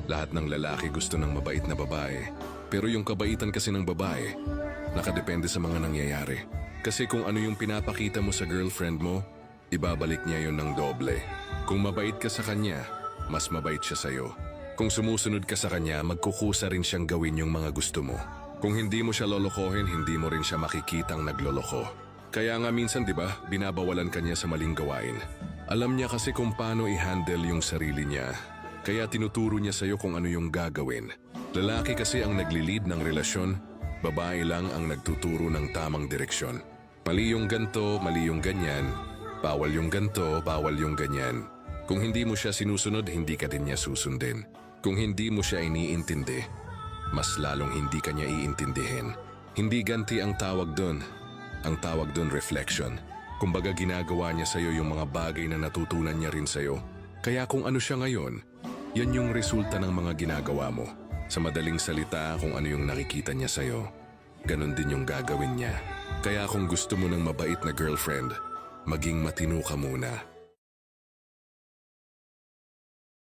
Lahat ng lalaki gusto ng mabait na babae. Pero yung kabaitan kasi ng babae, nakadepende sa mga nangyayari. Kasi kung ano yung pinapakita mo sa girlfriend mo, ibabalik niya yon ng doble. Kung mabait ka sa kanya, mas mabait siya sa'yo. Kung sumusunod ka sa kanya, magkukusa rin siyang gawin yung mga gusto mo. Kung hindi mo siya lolokohin, hindi mo rin siya makikitang nagloloko. Kaya nga minsan, di ba, binabawalan ka niya sa maling gawain. Alam niya kasi kung paano i-handle yung sarili niya. Kaya tinuturo niya sa'yo kung ano yung gagawin. Lalaki kasi ang naglilid ng relasyon, babae lang ang nagtuturo ng tamang direksyon. Mali yung ganto, mali yung ganyan. Bawal yung ganto, bawal yung ganyan. Kung hindi mo siya sinusunod, hindi ka din niya susundin. Kung hindi mo siya iniintindi, mas lalong hindi ka niya iintindihin. Hindi ganti ang tawag dun. Ang tawag dun reflection. Kumbaga ginagawa niya sa'yo yung mga bagay na natutunan niya rin sa'yo. Kaya kung ano siya ngayon, yan yung resulta ng mga ginagawa mo. Sa madaling salita, kung ano yung nakikita niya sa'yo, ganun din yung gagawin niya. Kaya kung gusto mo ng mabait na girlfriend, maging matino ka muna.